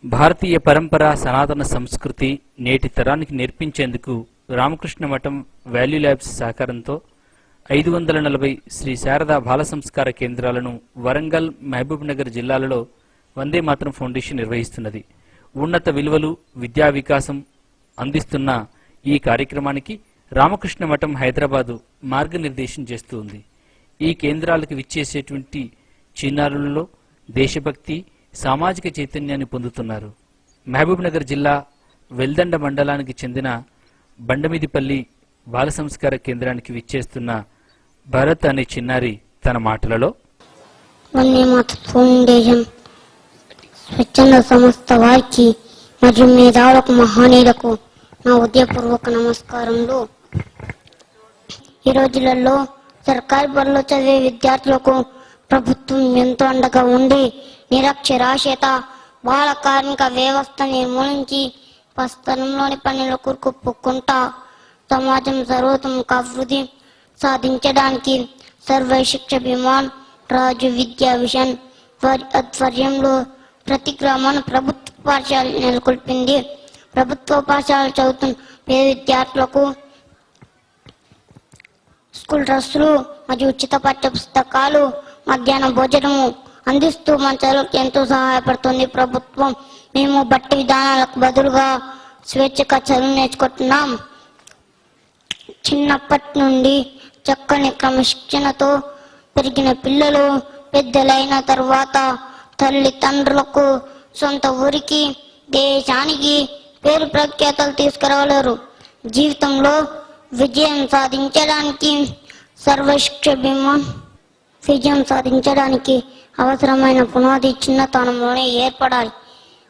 భారతీయ పరంపర సనాతన సంస్కృతి నేటి తరానికి నేర్పించేందుకు రామకృష్ణ మఠం వాల్యూ ల్యాబ్స్ సహకారంతో 540 శ్రీ శారదా బాల సంస్కార కేంద్రాలను వరంగల్, మహబూబ్ నగర్ జిల్లాలలో వందే మాతరం ఫౌండేషన్ నిర్వహిస్తున్నది. ఉన్నత విలువలు, విద్యా వికాసం అందిస్తున్న ఈ కార్యక్రమానికి రామకృష్ణ మఠం హైదరాబాదు మార్గనిర్దేశం చేస్తూ ఉంది. ఈ కేంద్రాలకు విచ్చేసేటువంటి చిన్నారులలో దేశభక్తి, సామాజిక చైతన్యాన్ని పొందుతున్నారు. మహబూబ్ నగర్ జిల్లా వెల్దండ మండలానికి చెందిన బండమిదిపల్లి బాల సంస్కార కేంద్రానికి విచ్చేస్తున్న భరత్ అనే చిన్నారి తన మాటలలో వందే మాతరం ఫౌండేషన్ స్వచ్ఛంద సంస్థ వారికి మరియు మేధావులకు, మహనీయులకు నా ఉదయపూర్వక నమస్కారములు. ఈ రోజులలో సర్కారీ బడిలో చదివే విద్యార్థులకు ప్రభుత్వం ఎంతో అండగా ఉండి నిరక్షరాస్యత, బాల కార్మిక వ్యవస్థ నిర్మూలించి పస్తరంలోని పనులు కురుకుపుకుంటా సమాజం సర్వోత్తమ అభివృద్ధి సాధించడానికి సర్వ శిక్ష అభియాన్, రాజు విద్యా మిషన్ వారి ఆధ్వర్యంలో ప్రతి గ్రామాన్ని ప్రభుత్వ పాఠశాల నెలకొల్పింది. ప్రభుత్వ పాఠశాల చదువుతున్న పేద విద్యార్థులకు స్కూల్ డ్రెస్సులు మరియు ఉచిత పాఠ్య పుస్తకాలు, మధ్యాహ్న భోజనము అందిస్తూ మన చదువులకు ఎంతో సహాయపడుతుంది ప్రభుత్వం. మేము బట్టి విధానాలకు బదులుగా స్వేచ్ఛగా చదువు నేర్చుకుంటున్నాం. చిన్నప్పటి నుండి చక్కని క్రమశిక్షణతో పెరిగిన పిల్లలు పెద్దలైన తర్వాత తల్లిదండ్రులకు, సొంత ఊరికి, దేశానికి పేరు ప్రఖ్యాతలు తీసుకురాగలరు. జీవితంలో విజయం సాధించడానికి సర్వశిక్ష అభియాన్ విజయం సాధించడానికి అవసరమైన పునాది చిన్నతనంలోనే ఏర్పడాలి.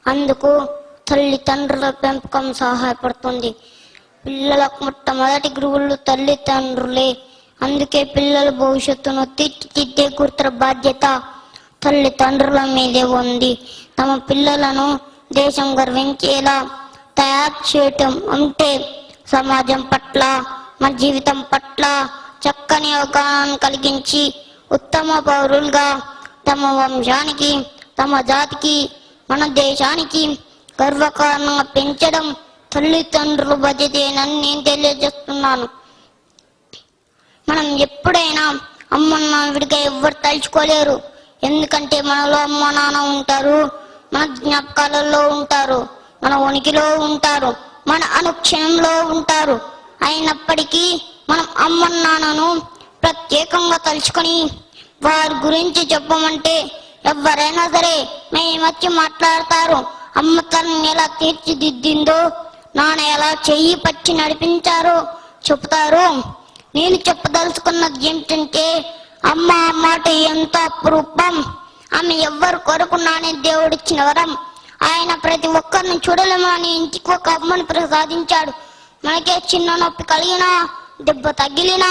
అందుకు తల్లిదండ్రుల పెంపకం సహాయపడుతుంది. పిల్లలకు మొట్టమొదటి గురువులు తల్లిదండ్రులే. అందుకే పిల్లల భవిష్యత్తును తీర్చిదిద్దే గురుతర బాధ్యత తల్లిదండ్రుల మీదే ఉంది. తమ పిల్లలను దేశం గర్వించేలా తయారు చేయటం అంటే సమాజం పట్ల, మన జీవితం పట్ల చక్కని అవగాహన కలిగించి ఉత్తమ పౌరులుగా తమ వంశానికి, తమ జాతికి, మన దేశానికి గర్వకారణంగా పెంచడం తల్లిదండ్రుల బాధ్యతేనని నేను తెలియజేస్తున్నాను. మనం ఎప్పుడైనా అమ్మ నాన్న విడిగా ఎవ్వరు తలుచుకోలేరు. ఎందుకంటే మనలో అమ్మ నాన్న ఉంటారు, మన జ్ఞాపకాలలో ఉంటారు, మన ఉనికిలో ఉంటారు, మన అనుక్షణంలో ఉంటారు. అయినప్పటికీ మనం అమ్మ నాన్నను ప్రత్యేకంగా తలుచుకొని వారి గురించి చెప్పమంటే ఎవరైనా సరే మేమొచ్చి మాట్లాడతారు. అమ్మ తనని ఎలా తీర్చిదిద్దిందో, నాన్న ఎలా చెయ్యి పట్టి నడిపించారో చెబుతారు. నేను చెప్పదలుచుకున్నది ఏమిటంటే అమ్మ మాట ఎంత అపురూపం. ఆమె ఎవ్వరు కొరకు నానే దేవుడిచ్చిన వరం. ఆయన ప్రతి ఒక్కరిని చూడలేమని ఇంటికి ఒక అమ్మను ప్రసాదించాడు. మనకే చిన్న నొప్పి కలిగినా, దెబ్బ తగిలినా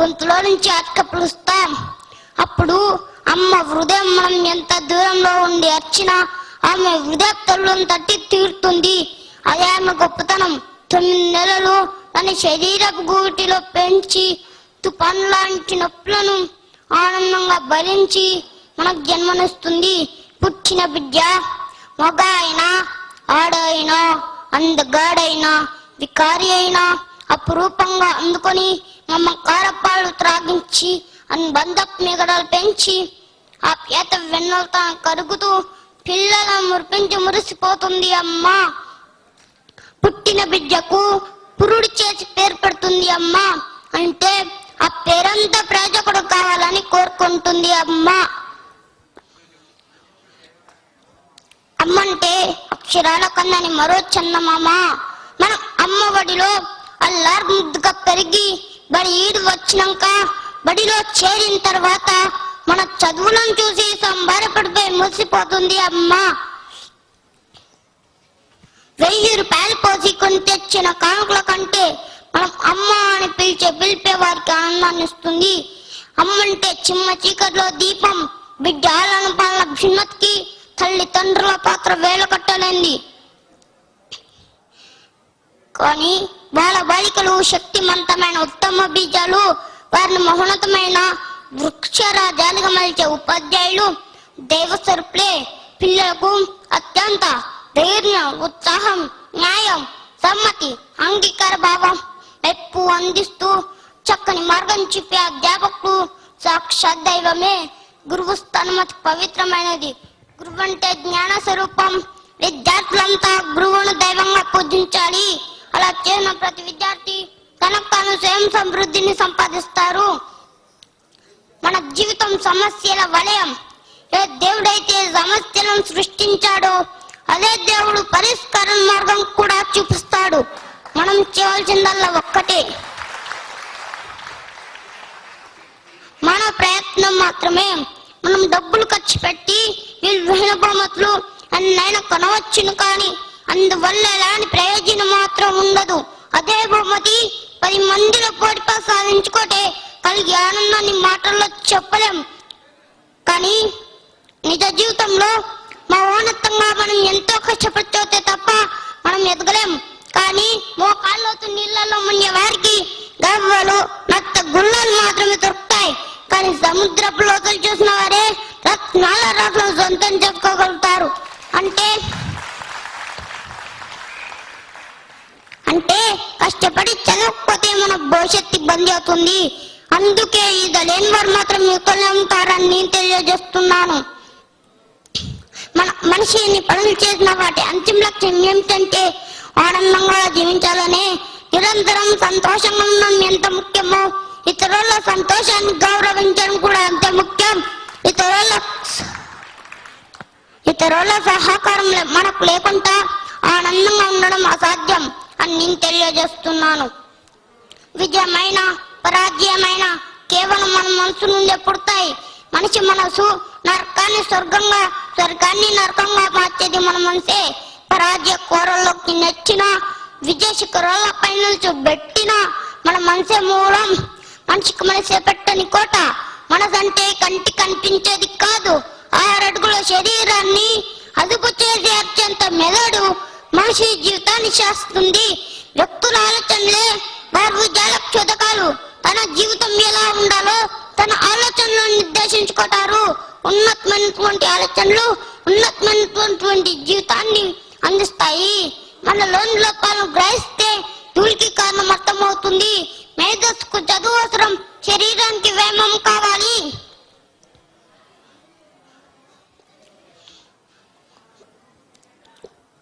గొంతులో నుంచి అక్క పిలుస్తాం. అప్పుడు అమ్మ హృదయం మనం ఎంత దూరంలో ఉండి వచ్చినా ఆమె హృదయ తల్లులను తట్టి తీరుతుంది. అదే ఆమె గొప్పతనం. 9 నెలలు తన శరీరపు గూటిలో పెంచి తుఫాన్ లాంటి నొప్పులను ఆనందంగా భరించి మనకు జన్మనిస్తుంది. పుట్టిన బిడ్డ మగ అయినా, ఆడ అయినా, అందగాడైనా, వికారి అయినా అపురూపంగా అందుకొని మమకారపాలు త్రాగించి అనుబంధ మిగడలు పెంచి ఆ పేత వెన్నెలతో కరుగుతూ పిల్లలను మురిపించి మురిసిపోతుంది అమ్మ. పుట్టిన బిడ్డకు పురుడు చేసి పేరు పెడుతుంది అమ్మ. అంటే ఆ పేరంతా ప్రయోజకుడు కావాలని కోరుకుంటుంది అమ్మ. అమ్మంటే అక్షరాల కందని మరో చందమామ. మనం అమ్మ బడిలో అల్లారు ముద్దుగా పెరిగి బడి ఈడు వచ్చినాక బడిలో చేరిన తర్వాత మన చదువులను చూసి సంబరపడిపోయి మురిసిపోతుంది అమ్మ. 1000 రూపాయలు పోసి కొని తెచ్చిన కానుకల కంటే మనం అమ్మ అని పిలిపే వారికి ఆనందాన్ని ఇస్తుంది. అమ్మంటే చిమ్మ చీకటిలో దీపం. బిడ్డ ఆలన పాలన భిన్నతికి తల్లిదండ్రుల పాత్ర వేలు కట్టలేంది. కానీ బాల బాలికలు శక్తివంతమైన ఉత్తమ బీజాలు. వారిని మహోన్నతమైన వృక్షరాజాలుగా మలిచే ఉపాధ్యాయులు దైవ స్వరూపులే. పిల్లలకు అత్యంత ధైర్యం, ఉత్సాహం, న్యాయం, సమ్మతి, అంగీకార భావం, మెప్పు అందిస్తూ చక్కని మార్గం చూపే అధ్యాపకుడు సాక్షాత్ దైవమే. గురువు స్థానం అతి పవిత్రమైనది. గురువు అంటే జ్ఞాన స్వరూపం. విద్యార్థులంతా గురువును దైవంగా పూజించాలి. అలా చేసిన ప్రతి విద్యార్థి తనకు తాను స్వయం సమృద్ధిని సంపాదిస్తారు. మన జీవితం సమస్యల వలయం. ఏ దేవుడైతే సమస్యలను సృష్టించాడో అదే దేవుడు పరిష్కార మార్గం కూడా చూపిస్తాడు. మనం చేయవలసిందల్లా ఒక్కటే, మన ప్రయత్నం మాత్రమే. మనం డబ్బులు ఖర్చు పెట్టి విలువైన బహుమతులు అన్నైనా కొనవచ్చును, కానీ అందువల్ల ఎలాంటి ప్రయోజనం మాత్రం ఉండదు. అదే బహుమతి 10 మందిలో పోటీపై సాధించుకోటే కలిగే ఆనందాన్ని మాటల్లో చెప్పలేం. కానీ నిజ జీవితంలో మౌనత్వంగా మనం ఎంతో కష్టపడితే తప్ప మనం ఎదగలేం. కానీ మోకాళ్ళతో నీళ్లలో మునిగే వారికి గవ్వలు, రక్త గుళ్ళలు మాత్రమే దొరుకుతాయి. కానీ సముద్రపు లోతులు చూసిన వారే రత్నాల రాట్లను సొంతం చెప్పుకోగలుగుతారు. అంటే కష్టపడి చదవకపోతే మన భవిష్యత్తు ఇబ్బంది అవుతుంది. అందుకే ఇది లేని వారు మాత్రం యువతలో ఉంటారని నేను తెలియజేస్తున్నాను. మనిషిని పనులు చేసిన వాటి అంతిమ లక్ష్యం ఏమిటంటే ఆనందంగా జీవించాలనే. నిరంతరం సంతోషంగా ఉండడం ఎంత ముఖ్యమో ఇతరుల సంతోషాన్ని గౌరవించడం కూడా అంత ముఖ్యం. ఇతరుల సహకారం మనకు లేకుండా ఆనందంగా ఉండడం అసాధ్యం అని నేను తెలియజేస్తున్నాను. విజయమైన పరాజయమైన కేవలం మన మనసు నుండే పుడతాయి. మనిషి మనసు నరకాన్ని స్వర్గంగా, స్వర్గాన్ని నరకంగా మార్చేది మన మనసే. పరాజయ కోరల్లోకి నెచ్చిన విజయ శిఖరాలపై నిల్చోబెట్టిన మన మనసే మూలం. మనిషికి మనసే పెట్టని కోట. మనసంటే కంటి కనిపించేది కాదు. 6 అడుగుల శరీరాన్ని అదుపు చేసే అత్యంత మెదడు మనిషి జీవితాన్ని శాసిస్తుంది. వ్యక్తుల ఆలోచనలే భావజాలకు చోదకాలు. తన జీవితం ఎలా ఉండాలో తన ఆలోచనలను నిర్దేశించుకుంటారు. ఉన్నతమైనటువంటి ఆలోచనలు ఉన్నతమైనటువంటి జీవితాన్ని అందిస్తాయి. మనలోని లోపాలను గ్రహిస్తే ధూళికి కారణం అర్థమవుతుంది. మేధస్సుకు చదువు అవసరం, శరీరానికి వ్యాయామం కావాలి.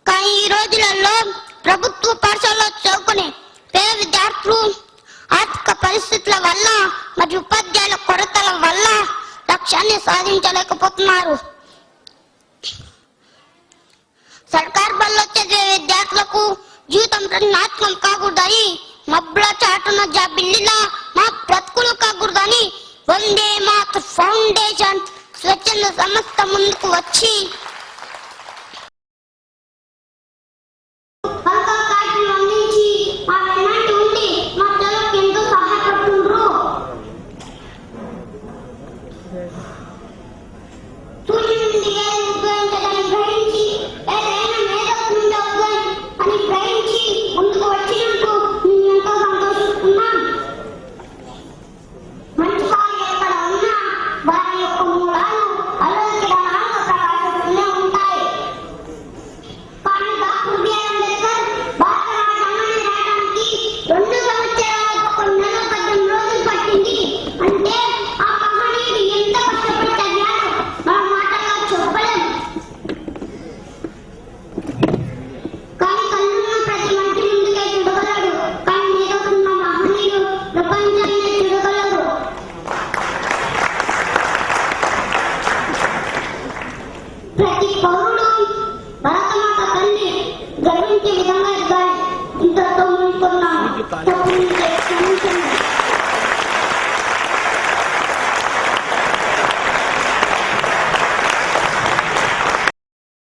కానీ ఈ రోజులలో ప్రభుత్వ పాఠశాలలో చదువుకునే పేద విద్యార్థులు ఆర్థిక పరిస్థితుల వల్ల మరియు ఉపాధ్యాయుల కొరతల వల్ల లక్ష్యాన్ని సాధించలేకపోతున్నారు. సర్కార్ బల్లో చదివే విద్యార్థులకు జీవితం నాశనం కాకూడదని, మబ్బుల చాటున జాబిల్లిలా మా బ్రతుకులు కాకూడదని వందే మాత్ ఫౌండేషన్ స్వచ్ఛంద సంస్థ ముందుకు వచ్చి ప్రతి పౌరుడు భరతమాత తల్లి గర్వించే విధంగా ఇంతతో ముందుకున్నాను.